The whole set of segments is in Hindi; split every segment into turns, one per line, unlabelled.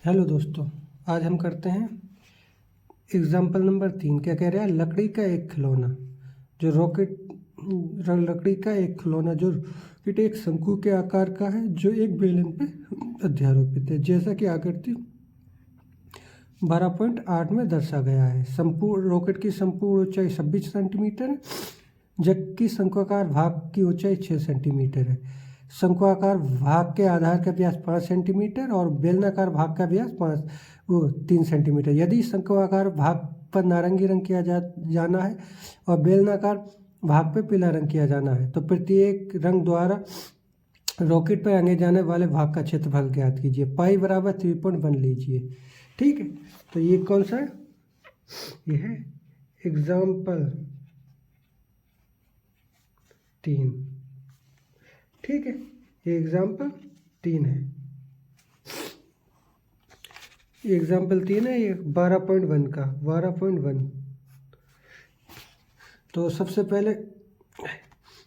हेलो दोस्तों, आज हम करते हैं एग्जाम्पल नंबर 3। क्या कह रहा है? लकड़ी का एक खिलौना जो रॉकेट एक शंकु के आकार का है जो एक बेलन पे अध्यारोपित है, जैसा कि आकृति 12.8 में दर्शा गया है। संपूर्ण रॉकेट की संपूर्ण ऊंचाई 26 सेंटीमीटर है, जबकि शंक्वाकार भाग की ऊंचाई 6 सेंटीमीटर है। शंक्वाकार भाग के आधार का व्यास 5 सेंटीमीटर और बेलनाकार भाग का व्यास 3 सेंटीमीटर। यदि शंक्वाकार भाग पर नारंगी रंग किया जाना है और बेलनाकार भाग पर पीला रंग किया जाना है, तो प्रत्येक रंग द्वारा रॉकेट पर आने जाने वाले भाग का क्षेत्रफल ज्ञात कीजिए। पाई बराबर 3.1 लीजिए। ठीक है, तो ये कौन सा है? ये है एग्जाम्पल 3। ठीक है, ये एग्जाम्पल 3 है। ये एग्जाम्पल 3 है, ये 12.1 का 12.1। तो सबसे पहले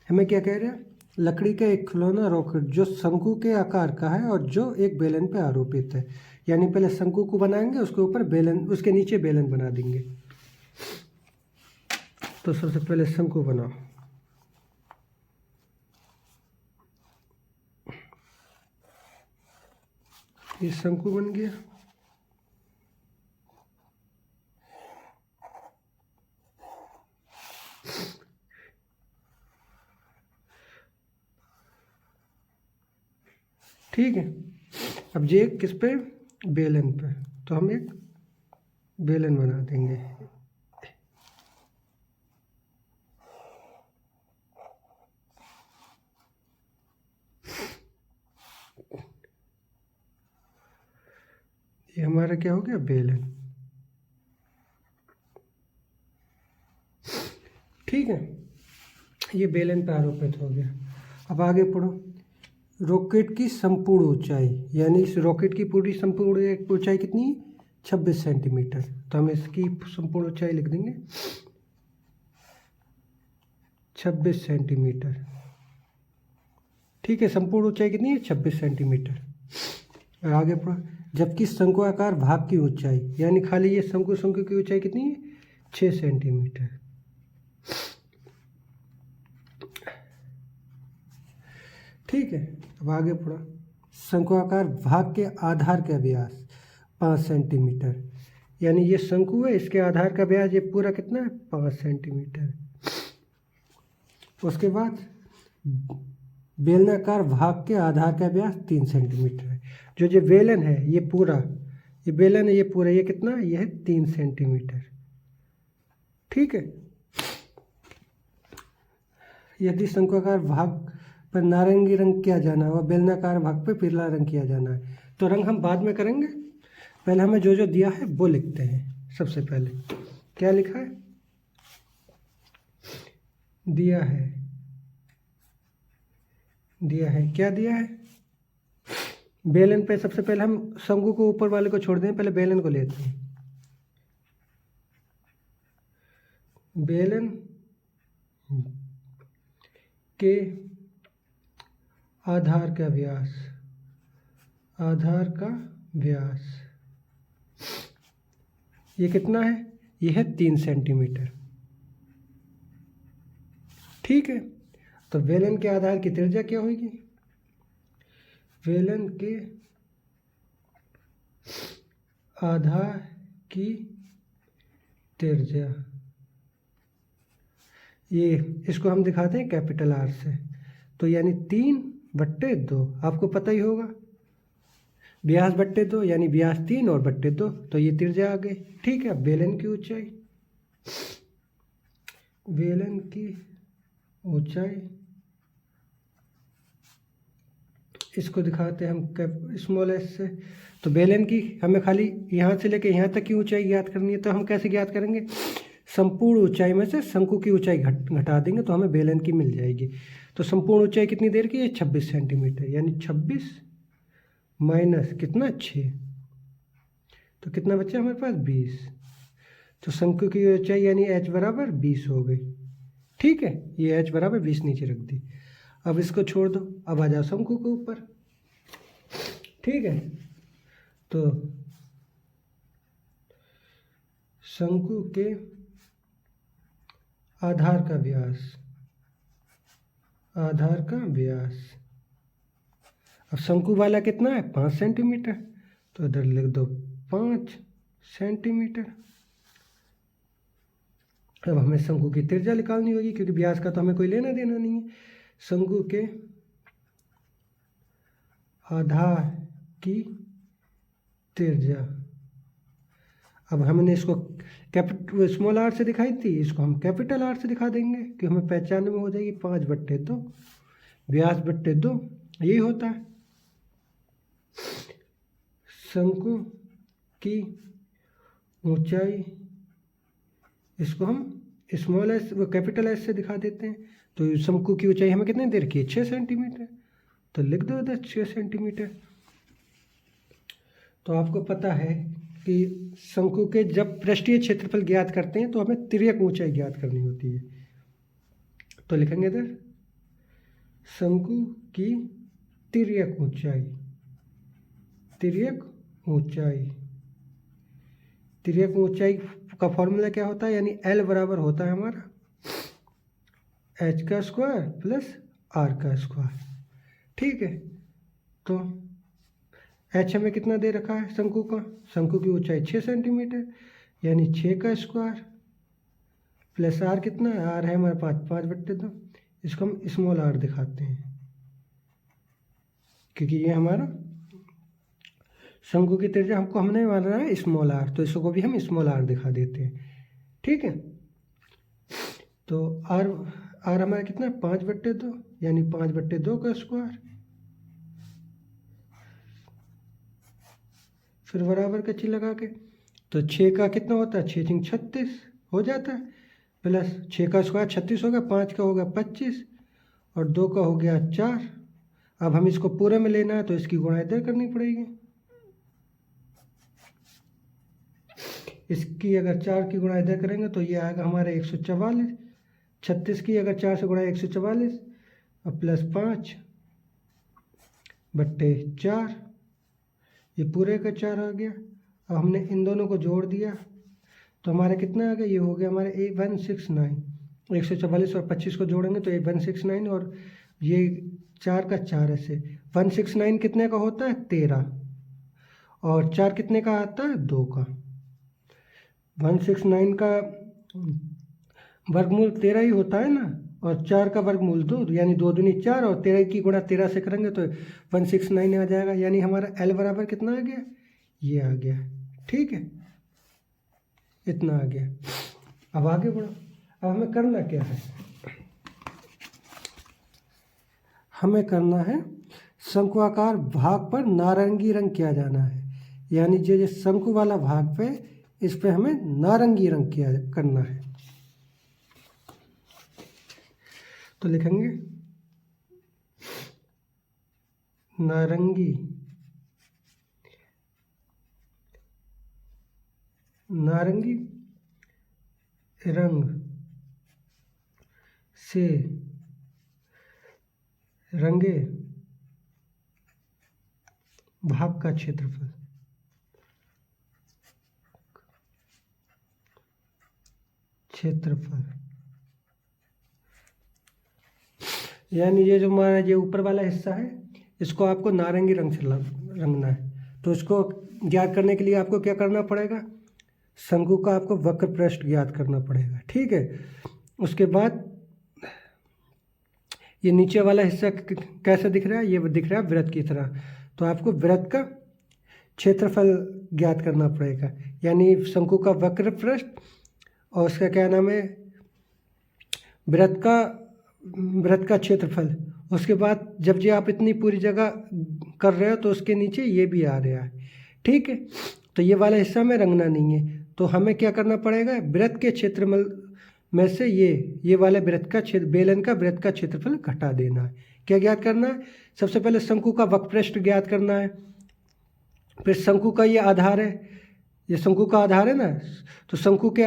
हमें क्या कह रहे हैं? लकड़ी का एक खिलौना रॉकेट जो शंकु के आकार का है और जो एक बेलन पे आरोपित है। यानी पहले शंकु को बनाएंगे, उसके ऊपर बेलन, उसके नीचे बेलन बना देंगे। तो सबसे पहले शंकु बनाओ। ये शंकु बन गया। ठीक है, अब ये किस पे? बेलन पे। तो हम एक बेलन बना देंगे। ये हमारा क्या हो गया? बेलन। ठीक है, ये बेलन पे आरोपित हो गया। अब आगे पढ़ो। रॉकेट की संपूर्ण ऊंचाई, यानी इस रॉकेट की पूरी संपूर्ण ऊंचाई कितनी है? 26 सेंटीमीटर। तो हम इसकी संपूर्ण ऊंचाई लिख देंगे 26 सेंटीमीटर। ठीक है, संपूर्ण ऊंचाई कितनी है? 26 सेंटीमीटर। और आगे पढ़ो। जबकि शंक्वाकार भाग की ऊंचाई, यानी खाली ये शंकु की ऊंचाई कितनी है? 6 सेंटीमीटर। ठीक है, अब आगे पढ़ो। शंक्वाकार भाग के आधार का व्यास 5 सेंटीमीटर। यानी ये शंकु है, इसके आधार का व्यास ये पूरा कितना है? 5 सेंटीमीटर। उसके बाद बेलनाकार भाग के आधार का व्यास 3 सेंटीमीटर है। जो ये बेलन है, ये पूरा, ये बेलन है, ये पूरा, ये कितना है? ये है 3 सेंटीमीटर। ठीक है, यदि शंक्वाकार भाग पर नारंगी रंग किया जाना है और बेलनाकार भाग पे पीला रंग किया जाना है, तो रंग हम बाद में करेंगे। पहले हमें जो जो दिया है वो लिखते हैं। सबसे पहले क्या लिखा है? दिया है क्या दिया है? बेलन पे सबसे पहले हम शंकु को ऊपर वाले को छोड़ दें, पहले बेलन को लेते हैं। बेलन के आधार का व्यास ये कितना है? ये है 3 सेंटीमीटर। ठीक है, तो बेलन के आधार की त्रिज्या क्या होगी? बेलन के आधार की त्रिज्या, ये इसको हम दिखाते हैं कैपिटल R से। तो यानी 3/2, आपको पता ही होगा, व्यास बट्टे 2, यानी व्यास 3 और बट्टे 2, तो ये त्रिज्या आ गई। ठीक है, बेलन की ऊंचाई इसको दिखाते हैं हम स्मॉल एस से। तो बेलन की हमें खाली यहाँ से लेके यहाँ तक की ऊंचाई ज्ञात करनी है। तो हम कैसे ज्ञात करेंगे? संपूर्ण ऊंचाई में से शंकु की ऊंचाई घटा देंगे तो हमें बेलन की मिल जाएगी। तो संपूर्ण ऊंचाई कितनी देर की है? 26 सेंटीमीटर। यानी 26 माइनस कितना? 6, तो कितना बचा हमारे पास? 20। तो शंकु की ऊंचाई यानी h बराबर 20 हो गई। ठीक है, ये h बराबर 20 नीचे रख दी। अब इसको छोड़ दो, अब आ जाओ शंकु के ऊपर। ठीक है, तो शंकु के आधार का व्यास, आधार का व्यास। अब शंकु वाला कितना है 5 सेंटीमीटर, तो इधर लिख दो 5 सेंटीमीटर। अब हमें शंकु की त्रिज्या निकालनी होगी, क्योंकि व्यास का तो हमें कोई लेना देना नहीं है। शंकु के आधार की त्रिज्या, अब हमने इसको कैपिटल स्मॉल आर से दिखाई थी, इसको हम कैपिटल आर से दिखा देंगे कि हमें पहचानने में हो जाएगी 5/2 व्यास बट्टे 2, यही होता है। शंकु की ऊंचाई, इसको हम स्मॉल एस व कैपिटल एस से दिखा देते हैं। तो शंकु की ऊंचाई हमें कितने दे रखी है 6 सेंटीमीटर, तो लिख दो इधर 6 सेंटीमीटर। तो आपको पता है कि शंकु के जब पृष्ठीय क्षेत्रफल ज्ञात करते हैं तो हमें तिर्यक ऊंचाई ज्ञात करनी होती है। तो लिखेंगे इधर शंकु की तिर्यक ऊंचाई, तिर्यक ऊंचाई। तिर्यक ऊंचाई का फॉर्मूला क्या होता है, यानी L बराबर होता है हमारा h का स्क्वायर प्लस r का स्क्वायर। ठीक है, तो h हमें कितना दे रखा है शंकु का, शंकु की ऊंचाई 6 सेंटीमीटर, यानी 6 का स्क्वायर प्लस r कितना है, r है हमारे पास 5/2। इसको हम स्मॉल r दिखाते हैं, क्योंकि ये हमारा शंकु की त्रिज्या हमको हमने माना है स्मॉल r, तो इसको भी हम स्मॉल r दिखा देते हैं। ठीक है, तो r हमारा कितना 5/2, यानी 5/2 का स्क्वायर, फिर बराबर का चिन्ह लगा के, तो 6 का कितना होता है 6 × 36 हो जाता है, प्लस 6 का स्क्वायर 36 होगा, 5 का होगा 25 और 2 का हो गया 4। अब हम इसको पूरे में लेना है तो इसकी गुणा इधर करनी पड़ेगी। इसकी अगर 4 की गुणा इधर करेंगे तो ये आएगा हमारा 144। 36 की अगर 4 से गुणा 144 और प्लस 5/4, ये पूरे का 4 आ गया। अब हमने इन दोनों को जोड़ दिया तो हमारा कितना आ गया, ये हो गया हमारे 169। 144 और 25 को जोड़ेंगे तो 169 और ये 4 का 4 ऐसे 169 कितने का होता है 13, और 4 कितने का आता है 2 का। 169 का वर्गमूल 13 ही होता है ना, और 4 का वर्गमूल 2, यानी 2 दूनी 4 और 13 की गुणा 13 से करेंगे तो 169 आ जाएगा, यानी हमारा L बराबर कितना आ गया, ये आ गया। ठीक है, इतना आ गया। अब आगे बढ़ो, अब हमें करना क्या है, हमें करना है शंक्वाकार भाग पर नारंगी रंग किया जाना है, यानी जो शंकु वाला भाग पे इस पे हमें नारंगी रंग किया करना है। तो लिखेंगे नारंगी, नारंगी रंग से रंगे भाग का क्षेत्रफल, क्षेत्रफल यानी ये जो हमारा ये ऊपर वाला हिस्सा है इसको आपको नारंगी रंग से रंगना है। तो इसको ज्ञात करने के लिए आपको क्या करना पड़ेगा, शंकु का आपको वक्र पृष्ठ ज्ञात करना पड़ेगा। ठीक है, उसके बाद ये नीचे वाला हिस्सा कैसे दिख रहा है, ये दिख रहा है वृत्त की तरह, तो आपको वृत्त का क्षेत्रफल ज्ञात करना पड़ेगा, यानी शंकु का वक्र पृष्ठ और उसका क्या नाम है वृत्त का क्षेत्रफल। उसके बाद जब जी आप इतनी पूरी जगह कर रहे हो तो उसके नीचे ये भी आ रहा है। ठीक है, तो ये वाला हिस्सा में रंगना नहीं है, तो हमें क्या करना पड़ेगा, वृत्त के क्षेत्रफल में से ये वाले वृत्त का बेलन का वृत्त का क्षेत्रफल घटा देना है। क्या ज्ञात करना है, सबसे पहले शंकु का वक्र पृष्ठ ज्ञात करना है, फिर शंकु का ये आधार है, ये शंकु का आधार है ना, तो शंकु के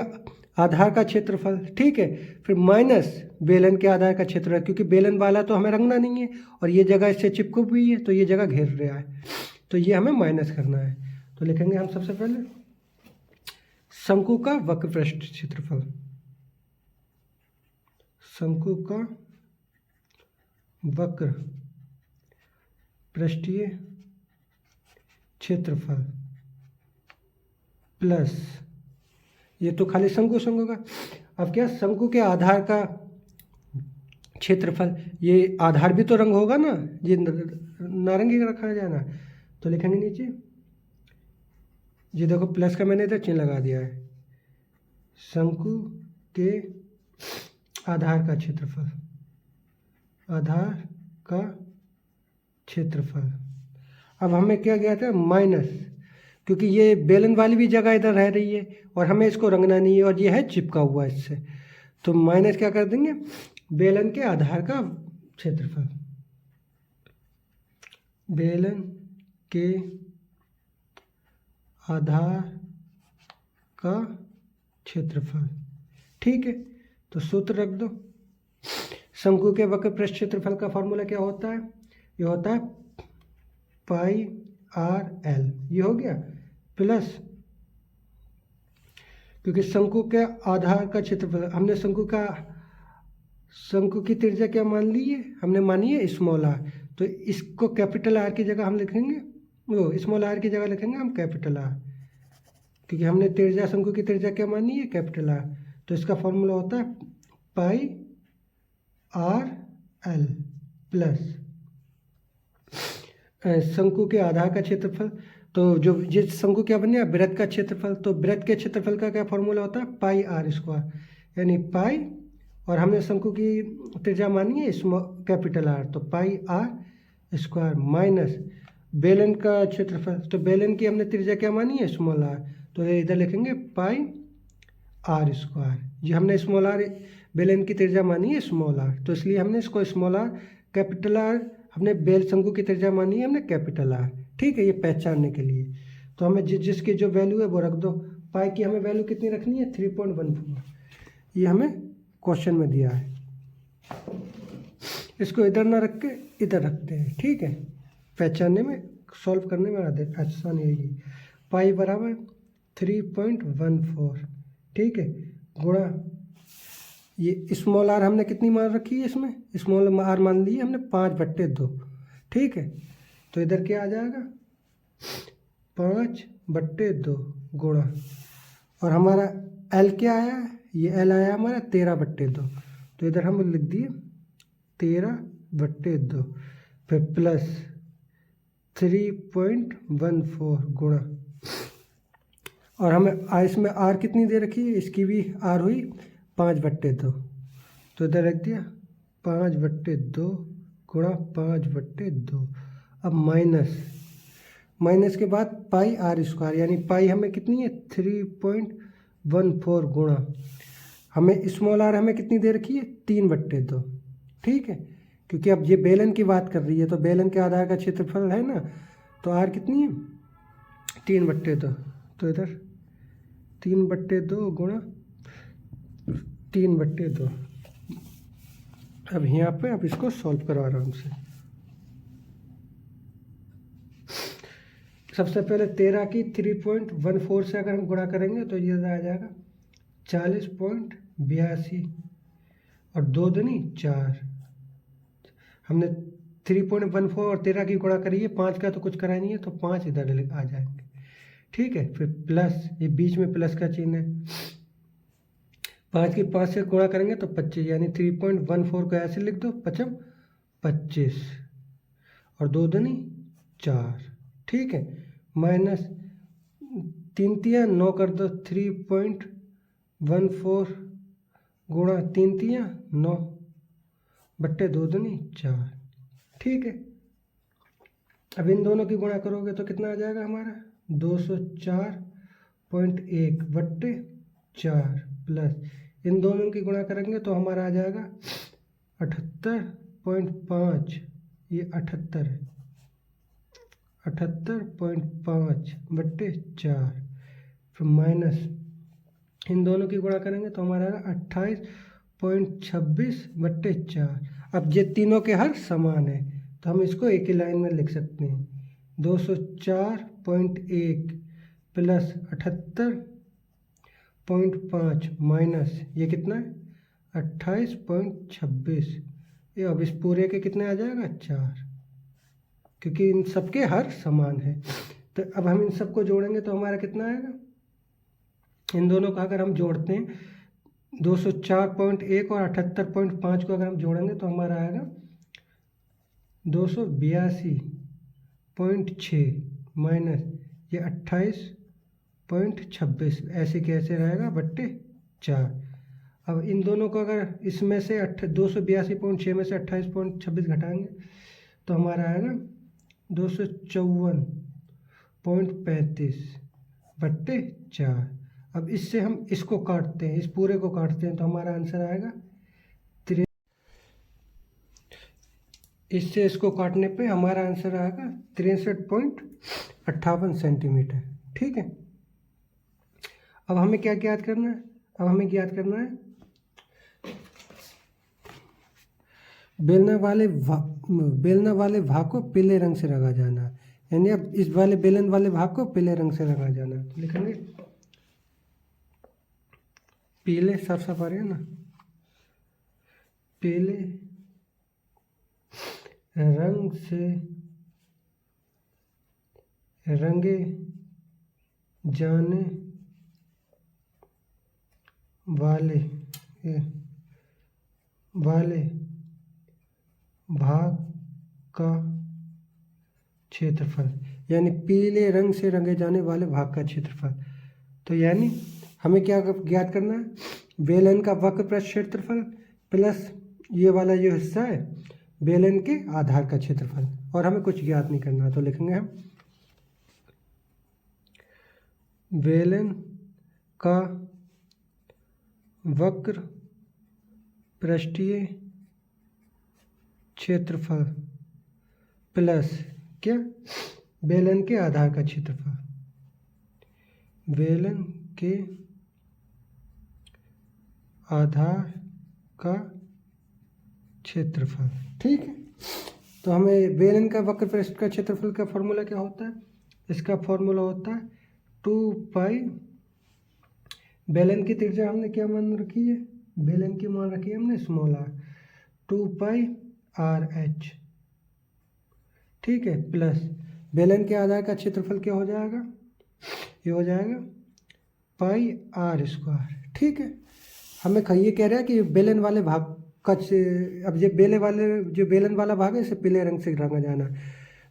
आधार का क्षेत्रफल। ठीक है, फिर माइनस बेलन के आधार का क्षेत्रफल, क्योंकि बेलन वाला तो हमें रंगना नहीं है और ये जगह इससे चिपकी हुई है तो ये जगह घेर रहा है, तो ये हमें माइनस करना है। तो लिखेंगे हम सबसे पहले शंकु का वक्र पृष्ठ क्षेत्रफल, शंकु का वक्र पृष्ठीय क्षेत्रफल प्लस, ये तो खाली शंकु का, अब क्या शंकु के आधार का क्षेत्रफल, ये आधार भी तो रंग होगा ना, ये नारंगी का रखा जाए ना, तो लिखेंगे नीचे, ये देखो प्लस का मैंने इधर चिन्ह लगा दिया है, शंकु के आधार का क्षेत्रफल, आधार का क्षेत्रफल। अब हमें क्या गया था माइनस, क्योंकि ये बेलन वाली भी जगह इधर रह रही है और हमें इसको रंगना नहीं है और ये है चिपका हुआ इससे, तो माइनस क्या कर देंगे, बेलन के आधार का क्षेत्रफल, बेलन के आधार का क्षेत्रफल। ठीक है, तो सूत्र रख दो, शंकु के वक्र पृष्ठ क्षेत्रफल का फॉर्मूला क्या होता है, ये होता है पाई आर एल, ये हो गया, प्लस क्योंकि शंकु के आधार का क्षेत्रफल, हमने शंकु की त्रिज्या क्या मान ली है, हमने मानी है स्मॉल आर, तो इसको कैपिटल आर की जगह हम लिखेंगे, वो स्मॉल आर की जगह लिखेंगे हम कैपिटल आर, क्योंकि हमने त्रिज्या, शंकु की त्रिज्या क्या मानी है कैपिटल आर, तो इसका फॉर्मूला होता है पाई आर एल प्लस शंकु के आधार का क्षेत्रफल, तो जो जिस शंकु क्या बन गया वृत्त का क्षेत्रफल, तो वृत्त के क्षेत्रफल का क्या फॉर्मूला होता है पाई आर स्क्वायर, यानी पाई, और हमने शंकु की त्रिज्या मानी है कैपिटल आर, तो पाई आर स्क्वायर माइनस बेलन का क्षेत्रफल, तो बेलन की हमने त्रिज्या क्या मानी है स्मॉल आर, तो ये इधर लिखेंगे पाई आर स्क्वायर, ये हमने स्मॉल आर बेलन की त्रिज्या मानी है स्मॉल आर, तो इसलिए हमने इसको स्मॉल आर, कैपिटल आर हमने बेल शंकु की त्रिज्या मानी है हमने कैपिटल आर। ठीक है, ये पहचानने के लिए, तो हमें जिसकी जो वैल्यू है वो रख दो, पाई की हमें वैल्यू कितनी रखनी है 3.14, ये हमें क्वेश्चन में दिया है, इसको इधर ना रख के इधर रखते हैं। ठीक है, पहचानने में, सॉल्व करने में आसानी होगी, पाई बराबर 3.14, ठीक है, गुणा ये स्मॉल आर हमने कितनी मान रखी है, इसमें स्मॉल आर मान ली है हमने 5/2, ठीक है, तो इधर क्या आ जाएगा 5/2 गुणा, और हमारा एल क्या आया, ये एल आया हमारा 13/2, तो इधर हम लिख दिए 13/2, फिर प्लस 3.14 गुणा, और हमें इसमें आर कितनी दे रखी है, इसकी भी आर हुई 5/2, तो इधर रख दिया 5/2 गुणा 5/2, अब माइनस के बाद पाई आर स्क्वायर, यानी पाई हमें कितनी है 3.14 गुणा, हमें स्मॉल आर हमें कितनी दे रखी है 3/2, ठीक है, क्योंकि अब ये बेलन की बात कर रही है, तो बेलन के आधार का क्षेत्रफल है ना, तो आर कितनी है 3/2, तो इधर 3/2 गुणा 3/2, अब यहाँ पे अब इसको सॉल्व करो आराम से। सबसे पहले 13 की 3.14 से अगर हम गुणा करेंगे तो ये आ जाएगा 40.82, और 2 दूनी 4, हमने 3.14 और 13 की गुणा करी है, 5 का तो कुछ करा नहीं है, तो 5 इधर आ जाएंगे। ठीक है, फिर प्लस, ये बीच में प्लस का चिन्ह है, 5 की 5 से गुणा करेंगे तो 25, यानी 3.14 को ऐसे लिख दो 25, और 2 दूनी 4, ठीक है, माइनस 3 तिया 9 कर दो, 3.14 गुणा 3 तिया 9 बट्टे 2 दूनी 4, ठीक है। अब इन दोनों की गुणा करोगे तो कितना आ जाएगा हमारा 204.1 बट्टे 4, प्लस इन दोनों की गुणा करेंगे तो हमारा आ जाएगा 78.5, ये 78 है, 78.5 बट्टे 4, फिर माइनस इन दोनों की गुणा करेंगे तो हमारा 28.26 बट्टे 4। अब ये तीनों के हर समान है तो हम इसको एक ही लाइन में लिख सकते हैं, 204.1 प्लस 78 0.5 माइनस ये कितना है 28.26, ये अब इस पूरे के कितने आ जाएगा 4, क्योंकि इन सबके हर समान है। तो अब हम इन सबको जोड़ेंगे तो हमारा कितना आएगा, इन दोनों का अगर हम जोड़ते हैं 204.1 और 78.5 को अगर हम जोड़ेंगे तो हमारा आएगा 282.6 माइनस ये 28.26, ऐसे कैसे रहेगा बट्टे 4। अब इन दोनों को अगर इसमें से 282.6 में से 28.26 घटाएंगे तो हमारा आएगा 254.35 बट्टे 4। अब इससे हम इसको काटते हैं, इस पूरे को काटते हैं तो हमारा आंसर आएगा इससे इसको काटने पे हमारा आंसर आएगा 63.58 सेंटीमीटर। ठीक है, अब हमें क्या ज्ञात करना है, अब हमें ज्ञात करना है बेलना वाले भाग को पीले रंग से रंगा जाना, यानी अब इस वाले बेलन वाले भाग को पीले रंग से रंगा जाना। तो लिखेंगे पीले, साफ साफ आ रही है ना, पीले रंग से रंगे जाने वाले भाग का क्षेत्रफल, यानी पीले रंग से रंगे जाने वाले भाग का क्षेत्रफल। तो यानी हमें क्या ज्ञात करना है, बेलन का वक्र पृष्ठ क्षेत्रफल प्लस ये वाला जो हिस्सा है बेलन के आधार का क्षेत्रफल, और हमें कुछ ज्ञात नहीं करना। तो लिखेंगे हम बेलन का वक्र पृष्ठीय क्षेत्रफल प्लस क्या, बेलन के आधार का क्षेत्रफल, बेलन के आधार का क्षेत्रफल। ठीक है, तो हमें बेलन का वक्र पृष्ठ का क्षेत्रफल का फॉर्मूला क्या होता है, इसका फॉर्मूला होता है 2 पाई, बेलन की त्रिज्या हमने क्या मान रखी है, बेलन की मान रखी है हमने स्मॉल r, 2 पाई RH। ठीक है, प्लस बेलन के आधार का क्षेत्रफल क्या हो जाएगा, ये हो जाएगा पाई r स्क्वायर। ठीक है, हमें ये कह रहा है कि बेलन वाले भाग का, अब ये जो बेलन वाला भाग है इसे पीले रंग से रंगा जाना,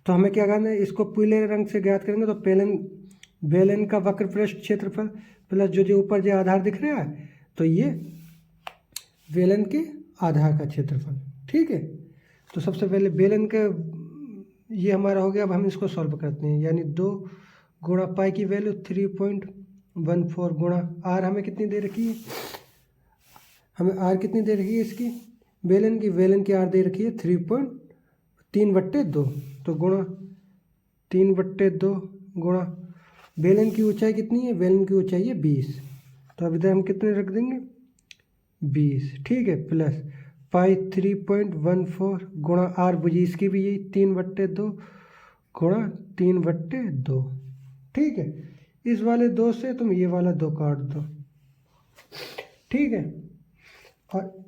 तो हमें क्या करना है, इसको पीले रंग से ज्ञात करेंगे तो बेलन का वक्र पृष्ठ क्षेत्रफल प्लस जो ऊपर जो आधार दिख रहा है तो ये बेलन के आधार का क्षेत्रफल। ठीक है, तो सबसे पहले बेलन का ये हमारा हो गया। अब हम इसको सॉल्व करते हैं, यानी 2 गुणा पाई की वैल्यू 3.14 गुणा r, हमें कितनी दे रखी है, हमें r कितनी दे रखी है इसकी, बेलन की r दे रखी है 3/2, तो गुणा 3/2 गुणा बेलन की ऊंचाई कितनी है, बेलन की ऊंचाई है 20, तो अब इधर हम कितने रख देंगे 20। ठीक है, प्लस पाई 3.14 गुणा r बुझी इसकी भी यही 3/2 गुणा 3/2। ठीक है, इस वाले 2 से तुम ये वाला 2 काट दो। ठीक है, और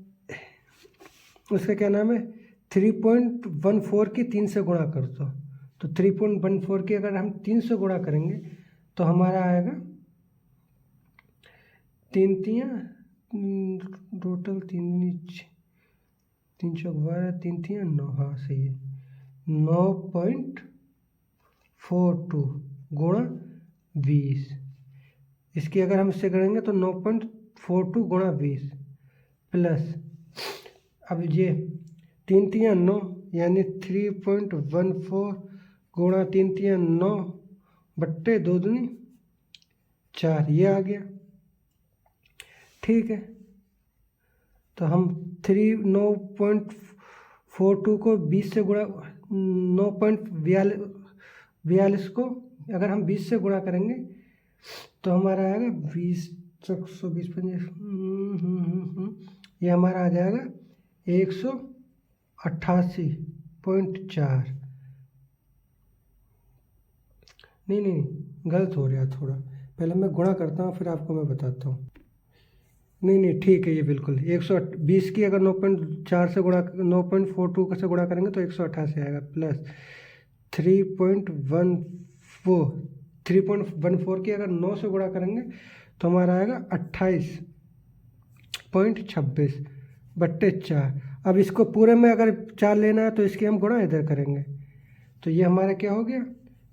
उसका क्या नाम है 3.14 की 3 से गुणा कर दो, तो 3.14 की अगर हम 3 से गुणा करेंगे तो हमारा आएगा 3 तियाँ टोटल 3 चौक 12, 3 तियाँ 9, हाँ सही है, 9.42 गुणा 20, इसकी अगर हम इससे करेंगे तो 9.42 गुणा 20 प्लस, अब ये 3 तियाँ 9 यानी 3.14 गुणा 3 तियाँ 9 बट्टे 2 दूनी 4, ये आ गया। ठीक है, तो हम 9.42 को 20 से गुणा 9.42 को अगर हम 20 से गुणा करेंगे तो हमारा आएगा 20 120 ये हमारा आ जाएगा 188.4। नहीं गलत हो रहा थोड़ा, पहले मैं गुणा करता हूँ फिर आपको मैं बताता हूँ। नहीं ठीक है, ये बिल्कुल 120 की अगर 9.4 से गुणा 9.42 से गुणा करेंगे तो 188 आएगा, प्लस 3.14 की अगर 9 से गुणा करेंगे तो हमारा आएगा 28.26 बट्टे 4। अब इसको पूरे में अगर 4 लेना है तो इसकी हम गुणा इधर करेंगे, तो ये हमारा क्या हो गया,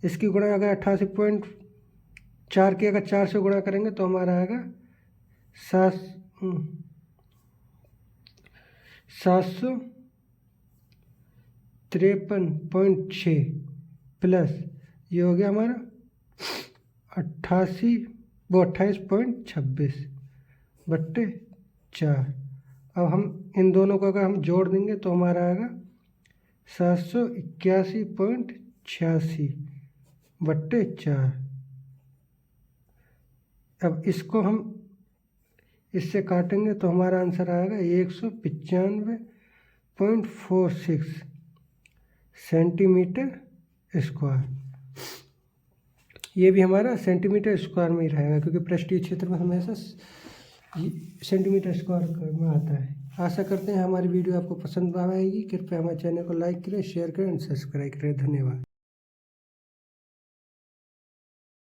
इसकी गुणा अगर 88.4 की अगर 4 से गुणा करेंगे तो हमारा आएगा 753.6 प्लस ये हो गया हमारा 28.26 बट्टे 4। अब हम इन दोनों को अगर हम जोड़ देंगे तो हमारा आएगा 781.86 बट्टे 4। अब इसको हम इससे काटेंगे तो हमारा आंसर आएगा 195.46 सेंटीमीटर स्क्वायर। ये भी हमारा सेंटीमीटर स्क्वायर में ही रहेगा, क्योंकि पृष्ठीय क्षेत्र में हमेशा सेंटीमीटर स्क्वायर में आता है। आशा करते हैं हमारी वीडियो आपको पसंद आएगी। कृपया हमारे चैनल को लाइक करें, शेयर करें और सब्सक्राइब करें। धन्यवाद।